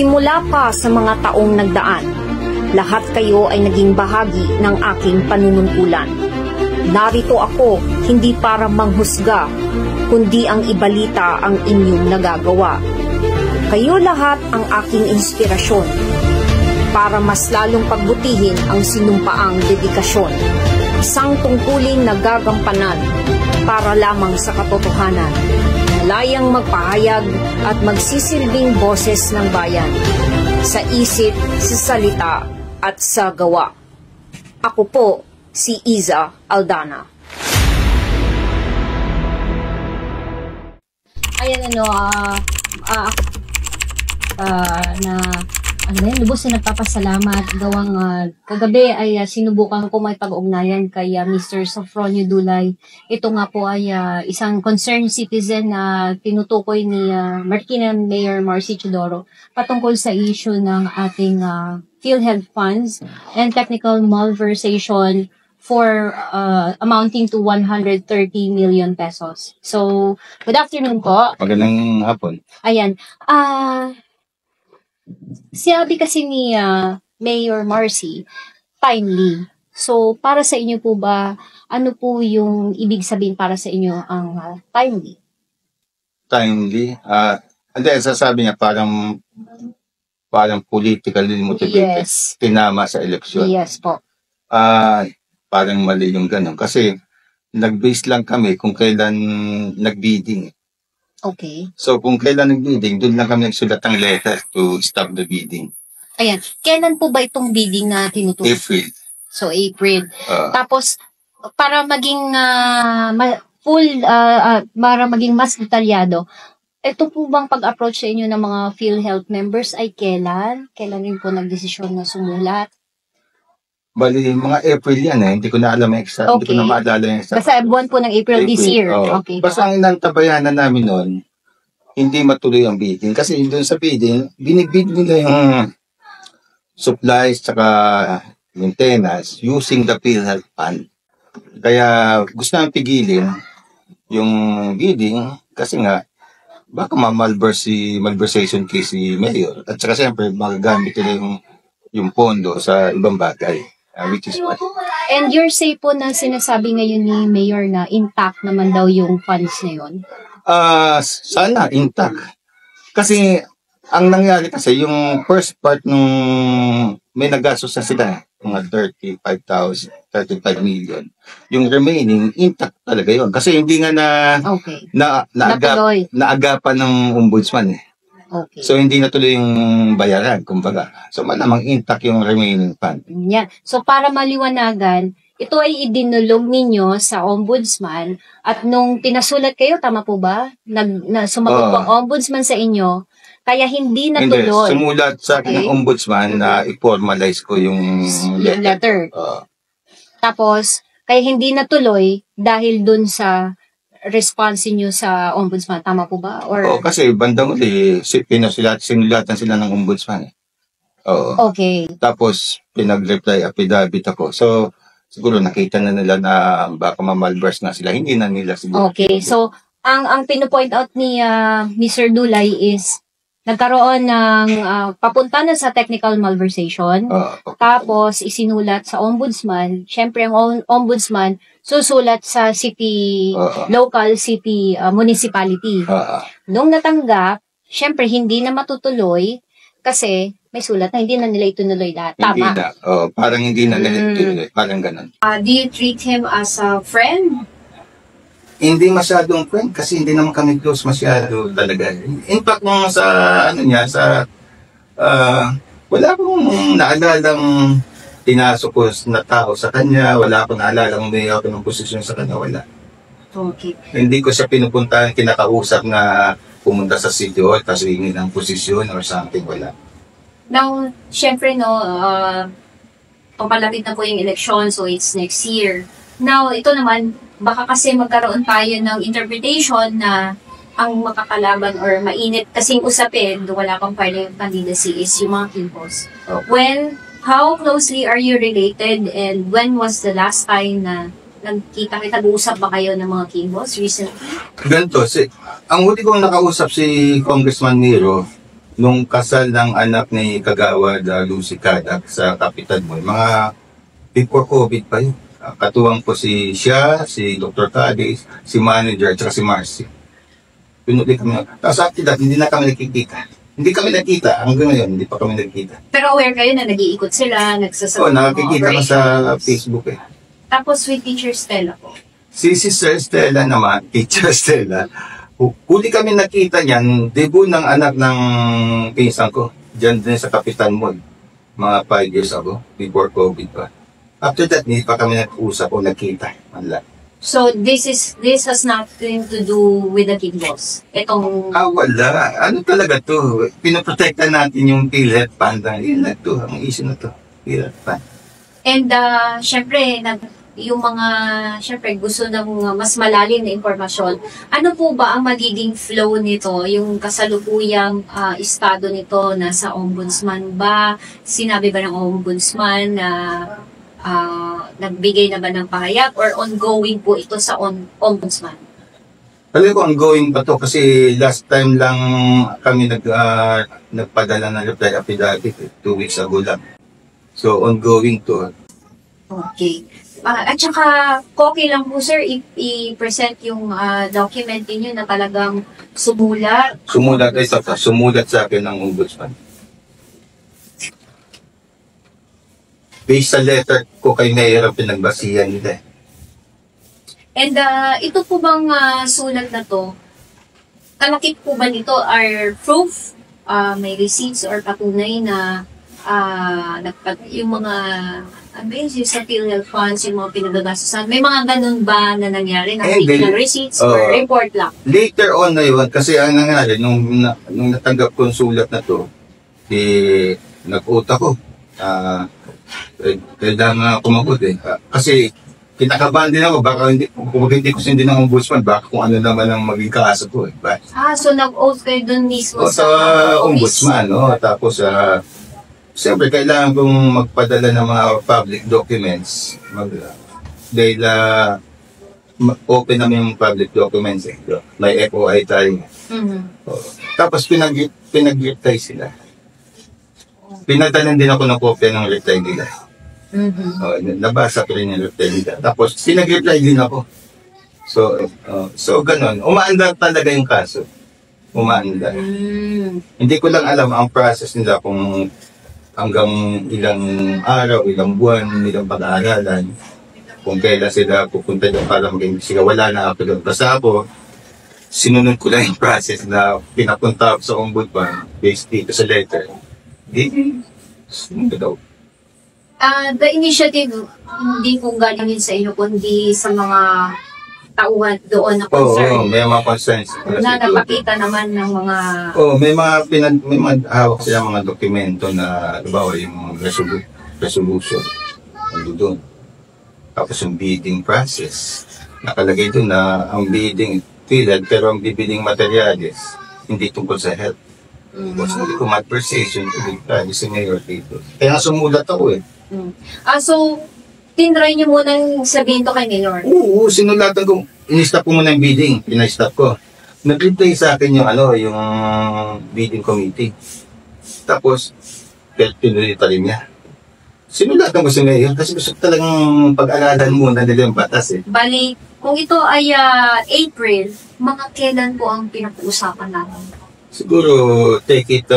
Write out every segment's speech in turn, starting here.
Simula pa sa mga taong nagdaan, lahat kayo ay naging bahagi ng aking panunungkulan. Narito ako hindi para manghusga, kundi ang ibalita ang inyong nagagawa. Kayo lahat ang aking inspirasyon para mas lalong pagbutihin ang sinumpaang dedikasyon. Isang tungkulin na gagampanan para lamang sa katotohanan. Malayang magpahayag at magsisilbing boses ng bayan. Sa isip, sa salita at sa gawa. Ako po si Iza Aldana. Ayan lubos na nagpapasalamat gawang kagabi ay sinubukan ko may pag-ugnayan kay Mr. Sofronio Dulay. Ito nga po ay isang concerned citizen na tinutukoy ni Marikina Mayor Marcy Chodoro patungkol sa issue ng ating PhilHealth funds and technical malversation for amounting to 130 million pesos. So, good afternoon po. Magandang hapon. Ayan. Sinabi kasi ni Mayor Marcy, timely. So, para sa inyo po ba, ano po yung ibig sabihin para sa inyo ang timely? Timely? Hindi, sasabi niya parang politically motivated. Yes. Tinama sa eleksyon. Yes po. Parang mali yung ganun. Kasi, nag-base lang kami kung kailan nag-bidding. Okay. So, kung kailan nag-bidding, doon lang kami nagsulat ng letter to stop the bidding. Ayan. Kailan po ba itong bidding na tinutukoy? April. So, April. Tapos, para maging para maging mas detalyado, ito po bang pag-approach sa inyo ng mga PhilHealth members ay kailan? Kailan rin po nagdesisyon na sumulat? Bali, mga April yan hindi ko na alam exact. Okay. Hindi ko na maalala yung exact. Basta buwan po ng April this year. Okay. Basta ang inantabayanan namin noon, hindi matuloy ang bidding. Kasi doon sa bidding, binibid nila yung supplies tsaka maintenance using the PhilHealth fund. Kaya gusto namin pigilin yung bidding kasi nga, baka malversation case si Mayor. At saka siyempre, magagamit nila yung pondo sa ibang bagay. Which is what. And you're say po na sinasabi ngayon ni Mayor na intact naman daw yung funds na yun? Sana intact. Kasi ang nangyari kasi yung first part nung may nagastos na sila mga 35 million. Yung remaining intact talaga yun. Kasi hindi nga naagapan ng ombudsman Okay. So, hindi natuloy yung bayaran, kumbaga. So, malamang intact yung remaining fund. Yeah. So, para maliwanagan, ito ay idinulog ninyo sa ombudsman at nung pinasulat kayo, tama po ba? Sumagot po ang ombudsman sa inyo, kaya hindi natuloy. Hindi, sumulat sa akin ng ombudsman na i-formalize ko yung letter. Tapos, kaya hindi natuloy dahil dun sa response niyo sa ombudsman, tama po ba? Or kasi bandang uli, sinulatan sila ng ombudsman. Okay. Tapos, pinag-reply affidavit ako. So, siguro nakita na nila na baka ma-malverse na sila. Hindi na nila siguro. Okay. So, ang pino-point out ni Mr. Dulay is nagkaroon ng papunta na sa technical malversation. Okay. Tapos, isinulat sa ombudsman. Siyempre, ang ombudsman susulat sa city, local city municipality. Nung natanggap, siyempre, hindi na matutuloy kasi may sulat na hindi na nila itunuloy lahat. Tama? Hindi na. Parang hindi na nila itunuloy. Parang ganun. Do you treat him as a friend? Hindi masyadong friend kasi hindi naman kami close masyado talaga. In fact, nung sa wala akong naalalang tinasok ko na tao sa kanya, wala akong naalalang may ako ng posisyon sa kanya, wala. Okay. Hindi ko siya pinupuntahan, kinakausap na pumunta sa city hall, tapos hingin ng posisyon or something, wala. Now, syempre papalapit na po yung election, so it's next year. Now, ito naman, baka kasi magkaroon tayo ng interpretation na ang makakalaban or mainit kasing usapin, wala pang filing candidacy, is yung mga Kimbos. Okay. How closely are you related and when was the last time na nag-usap ba kayo ng mga Kimbos recently? Ganito, ang huli kong nakausap si Congressman Miro nung kasal ng anak ni Kagawad Lucy Cadak sa Capital Mall, mga before COVID pa yun. Katuwang po si Dr. Cadiz, si manager, at si Marcy. Pinuli kami. Tapos after that, hindi na kami nakikita. Hindi kami nakita. Hanggang ngayon, hindi pa kami nakikita. Pero aware kayo na nag-iikot sila, nagsasabi Nakikita ko sa Facebook eh. Tapos with Teacher Stella po. Si Sister Stella naman, Teacher Stella, huli kami nakita niyan, debut ng anak ng pinsan ko, dyan din sa Capital Mall, mga 5 years ago, before COVID pa. After that, hindi pa kami nag-usap o nagkita. Wala. So this has nothing to do with the kid loss. Itong Wala. Ano talaga to? Pinoprotekta natin yung PhilHealth Fund. Yun na to, ang issue na to. PhilHealth Fund. and syempre yung mga syempre gusto ng mas malalim na impormasyon. Ano po ba ang magiging flow nito? Yung kasalukuyang estado nito nasa ombudsman ba? Sinabi ba ng ombudsman na nagbigay na ba ng pahayag or ongoing po ito sa ombudsman? Alam ko, ongoing pa to kasi last time lang kami nagpadala ng reply affidavit 2 weeks ago lang. So, ongoing to. Okay. At saka, okay lang po sir, i-present yung document niyo na talagang sumulat. Sumulat sa akin ng ombudsman. Based sa letter ko kay Mayor ang pinagbasihan nila. And ito po bang sulat na to, kalakip po ba nito are proof, may receipts or patunay na yung mga yung sa PhilHealth funds, yung mga pinagagastusan, may mga ganun ba na nangyari? Nakikita ng receipts or report lang? Later on na yun, kasi ang nangyari, nung natanggap ko yung sulat na to, nag-uta ko. Kailangan kumagot eh. Kasi kinakabahan din ako, baka hindi ko sindi ng ombudsman, baka kung ano naman ang maging kaso ko eh. So nag-oath kayo dun mismo sa ombudsman, no? Tapos, siyempre, kailangan kong magpadala ng mga public documents. Dahil open namin yung public documents eh. May FOI tayo. Tapos pinag-reply sila. Pinadalan din ako ng kopya ng reply nila. Nabasa ko rin yung reply nila. Tapos pinag-reply din ako. So ganun. Umaandar talaga yung kaso. Umaandar. Hindi ko lang alam ang process nila kung hanggang ilang araw, ilang buwan, ilang pag-aaralan, kung kailan sila pupunta doon para mag-imbestiga. Wala na ako doon. Basta ako, sinunod ko lang yung process na pinapunta sa ombudsman based dito sa letter. Sunod daw. The initiative, hindi kung galing sa inyo, kundi sa mga tauhan doon na concern. May mga concerns. Na napakita naman ng mga... may mga hawak sila mga dokumento na, halimbawa, yung resolution. Ando doon. Tapos yung bidding process. Nakalagay doon na ang bidding PhilHealth, pero ang bibiling materials, hindi tungkol sa health. Kasi hindi ko conversation, hindi sa mayor dito. Kaya sumulat ako eh. So, tinry niyo munang sabihin to kay Mayor? Oo, sinulatan ko. In-stop ko muna yung bidding. Pina-stop ko. Nag-reply sa akin yung yung bidding committee. Tapos, pinulita rin niya. Sinulatan ko si Mayor kasi gusto talagang pag-alalan muna nila yung batas eh. Bali, kung ito ay April, mga kailan po ang pinag-uusapan natin? Siguro, take it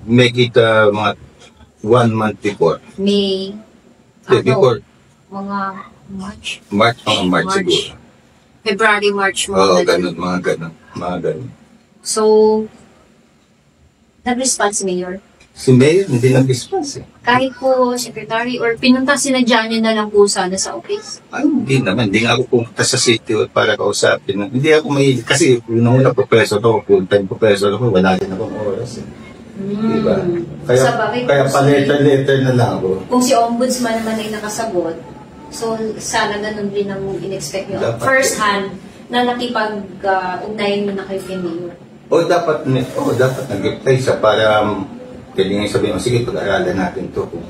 make it mga 1 month before. May... before. Mga March? March siguro. February, March. Oo, mga ganun. So, nag-response si Mayor? Si Mayor, hindi nag-response eh. Kahit po, Secretary, or pinunta sinadya niyo na lang po sana sa office? Ay, hindi naman. Hindi nga ako pumunta sa city para kausapin. Hindi ako mahilig. Kasi yung una professor ako, full-time professor ako, wala din akong oras eh. Diba? Kaya pa-letter na lang ako. Kung si Ombudsman naman ay nakasagot, so sana ganun din ang in-expect nyo. First hand, na nakipag-ugnayan nyo na kayo kay Mayor. Dapat nag-reply siya para pwede nga sabihin, sige, pag-aralan natin to kung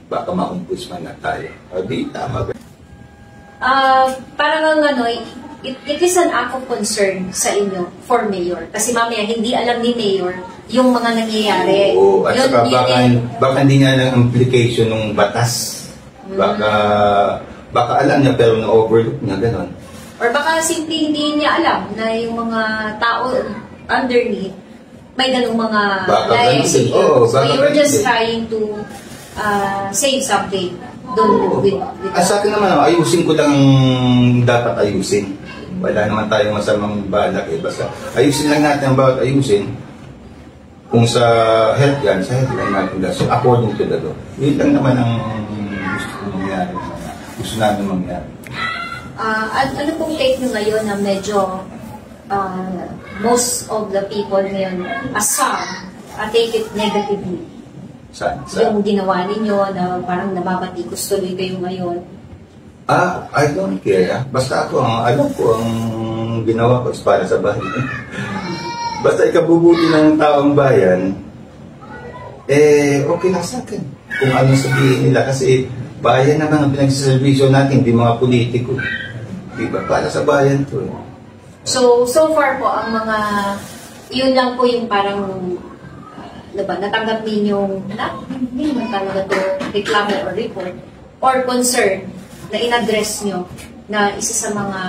baka ma-ombudsman na tayo. Di, tama ba? Parang it is an act of concern sa inyo for Mayor. Kasi mamaya, hindi alam ni Mayor yung mga nangyayari. Oo, at saka Yun, baka hindi nga ng implication ng batas. Baka alam niya pero na-overlook niya, gano'n. or baka simple hindi niya alam na yung mga tao underneath may ganung mga liability. So you were just trying to say something doon with sa akin naman, ayusin ko lang dapat ayusin. Wala naman tayong masamang balak eh. Basta ayusin lang natin ang bawat ayusin. Kung sa health yan, sa health lang natin. So according to the law. Yun lang naman ang gusto ko mangyari. Gusto namin mangyari. Ano pong take nyo ngayon na medyo most of the people ngayon, some take it negatively? Yung ginawa ninyo na parang nababatikos tuloy kayo ngayon. I don't care. Basta ako, alam ko ang ginawa ko is para sa bayan. Basta ikabubuti ng taong bayan, okay lang sa akin. Kung ano sabihin nila. Kasi bayan naman ang pinagsaservisyo natin, hindi mga politiko. Diba? Para sa bayan to. So far po, ang mga, yun lang po yung parang, natanggap ninyong, hindi naman talaga to reklamo or report, or concern na in-address nyo na isa sa mga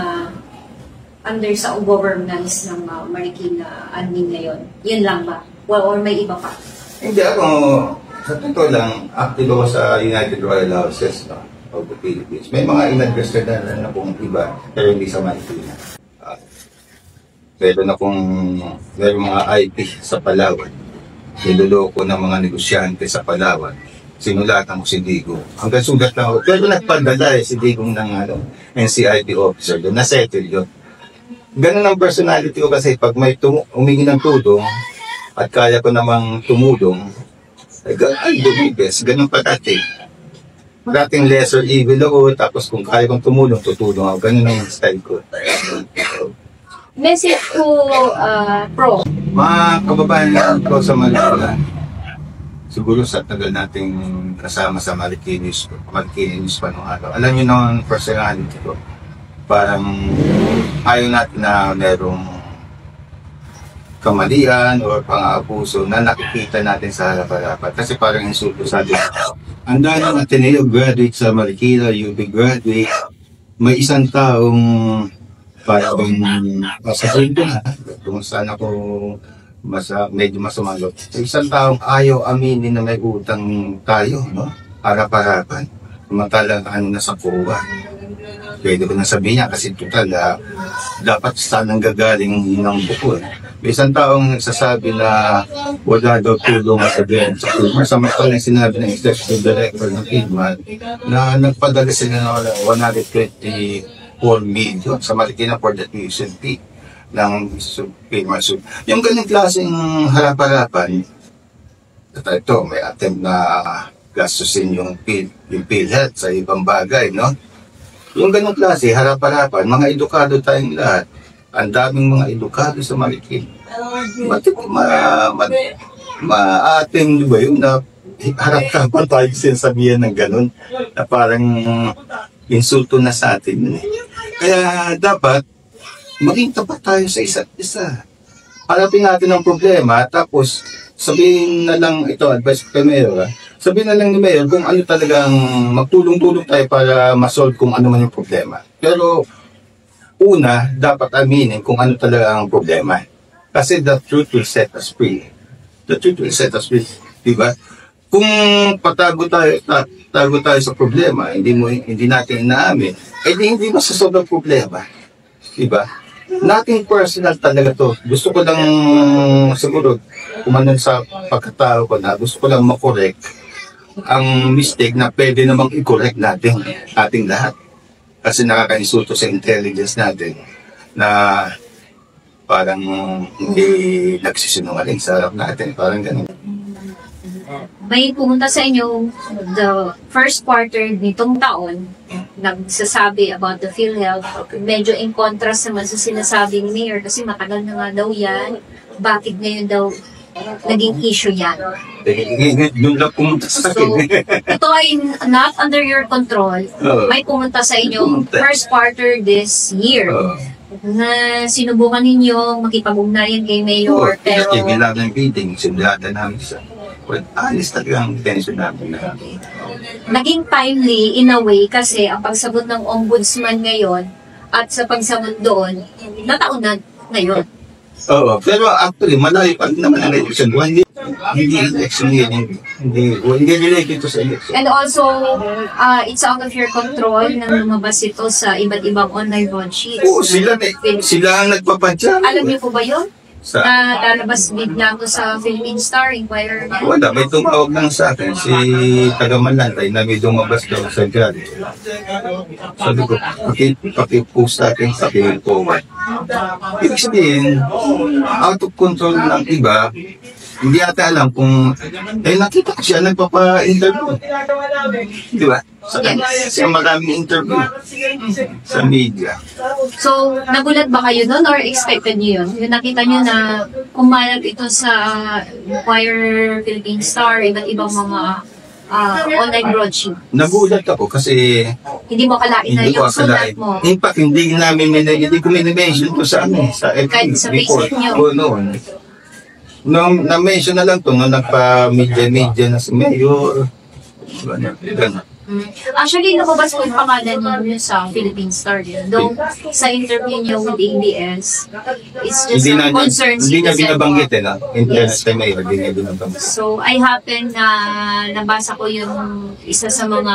under sa governance ng Marikina admin ngayon. Yun lang ba? Or may iba pa? Hindi ako, sa totoo lang, active ako sa United Royal Houses of the Philippines. May mga in-address na pong iba, pero hindi sa Marikina. Meron akong mga IP sa Palawan. Niloloko ng mga negosyante sa Palawan. Sinulatan ko si Digo. Hanggang sulat lang ako. Pero nagpadala si Digong ng NCIP officer doon. Nasettle yun. Ganun ang personality ko kasi pag may humingi ng tulong at kaya ko namang tumulong, ay lumibes. Ganun pa dati. Dating lesser evil ako, tapos kung kaya kong tumulong, tutulong ako. Ganun ang style ko. Message to Pro. Mga kababayan ko sa Marikina, siguro sa tagal nating kasama sa Marikina News pa nung araw. Alam niyo naman personality ko, parang ayaw natin na merong kamalian o pang-aabuso na nakikita natin sa harap-harapan. Kasi parang insulto sa atin. Ang dami ng Ateneo graduate sa Marikina, UP graduate, may isang taong parang masasayin ko na kung saan ako medyo masamalot. Isang taong ayaw aminin na may utang tayo, no? Harap-harapan. Matalang na sa kuha. Pwede ko na sabihin niya kasi total, dapat sanang gagaling ng buko. May isang taong nagsasabi na wala daw tulong sa Glenn sa Kidman. Samantalang sinabi ng executive director ng Kidman na nagpadala sila ng 124 million sa Marikina for the tuition fee ng Kidman. So, yung ganyung klaseng harap-harapan, ito, may attempt na gastusin yung PhilHealth sa ibang bagay, no? Yung ganong klase, harap-harapan, mga edukado tayong lahat. Ang daming mga edukado sa Marikina. Ma-ating, di ba yun, na harap-harapan tayo sinasabihan ng ganon, na parang insulto na sa atin. Kaya dapat, maging tapat tayo sa isa't isa. Harapin natin ang problema, tapos sabihin na lang, ito, advice kay Mayor, sabihin na lang ni Mayor kung ano talagang magtulong-tulong tayo para masolve kung ano man yung problema. Pero, una, dapat aminin kung ano talaga ang problema. Kasi the truth will set us free. The truth will set us free. Diba? Kung patago tayo sa problema, hindi natin inaamin, hindi masasolve ang problema. Diba? Nothing personal talaga to. Gusto ko lang siguro, kumanan sa pagkatao ko na, gusto ko lang makorek ang mistake na pwede namang i-correct natin, ating lahat. Kasi nakaka-insulto sa intelligence natin na parang hindi nagsisinungaling sa harap natin. Parang ganun. May pumunta sa inyo the first quarter nitong taon, nagsasabi about the PhilHealth. Medyo in contrast naman sa sinasabi ni Mayor kasi matagal na nga daw yan. Bakit ngayon daw naging issue yan? Doon lang pumunta sa akin. So, ito ay not under your control. May pumunta sa inyo first quarter this year. Na sinubukan ninyo makipag-ugnayan kay Mayor, pero Sige lang ng bidding, sundatan namin sa... Well, alis talaga ang tension namin na. naging timely in a way kasi ang pagsagot ng ombudsman ngayon at sa pagsagot doon, nataon na ngayon. Oo, pero actually, malayo pa rin naman ang election. Hindi election yun. Hindi related to sa election. And also, it's out of your control na lumabas ito sa iba't ibang online broadsheets. Oo, sila ang nagpapadya. Alam niyo po ba yun? Sa, Na lalabas bigla ko sa Philippine Star, Inquirer. wala, may tumawag lang sa akin si Tagamalantay na may dumabas daw sa judge. Sabi ko, pakipost natin, pakiforward. Ibig sabihin, out of control ng iba, hindi ata alam kung, nakita ko siya nagpapa-interview. Di ba? Sa maraming interview sa media. So, nagulat ba kayo doon or expected niyo yun? Yung nakita niyo na kumalat ito sa Inquirer, Philippine Star, iba't ibang mga online broadsheet. Nagulat ako kasi Hindi mo kalain na hindi ko yung sulat akalain. mo. In fact, hindi ko minimension to sa sa FB Kahit sa before. Facebook niyo. O noon. Nung na-mention na lang to, nung nagpa-media na si Mayor. Ganun. Actually, nakabas ko yung pangalan niyo sa Philippine Star din. Though, sa interview niyo with ABS, it's just Hindi a concern hindi niya citizen. binabanggit na. Internet kay Mayor, hindi niya binabanggit. So, I happen na nabasa ko yung isa sa mga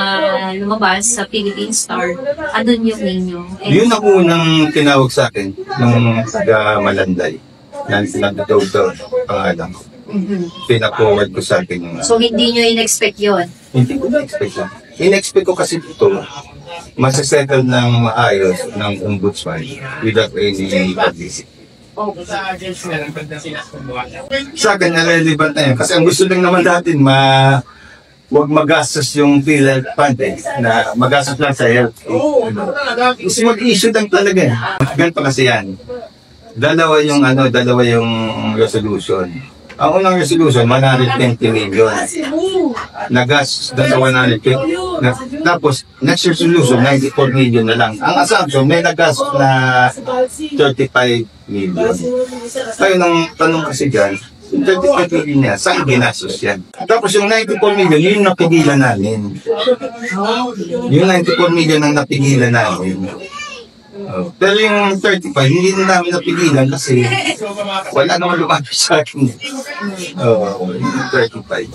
lumabas sa Philippine Star. Andun yung ninyo. Yun ang unang tinawag sa akin nung taga Malanday. Nandito daw pangalan ko. Pina-forward ko sa akin yung... So, hindi nyo in-expect yun. Hindi ko na-expect yun. In-expect ko kasi ito, masasettle ng maayos ng ombudsman without any publicity. Okay. Sa akin, relevant na yun. Kasi ang gusto lang naman natin, huwag magastos yung PhilHealth fund na magastos lang sa health. Gusto mag-issue lang talaga. Ganun pa kasi yan. Dalawa yung resolution. Ang unang resolution, 120 million. Nagastos na sa 120. Tapos, next resolution, 94 million na lang. Ang assumption, may nagastos na 35 million. Kaya nang tanong kasi dyan, yung 35 million niya, saan ginastos yan? Tapos yung 94 million, yun yung napigilan namin. Yung 94 million ang napigilan namin. Pero yung 35, hindi na namin napigilan kasi wala naman lumapit sa akin. Yung 35.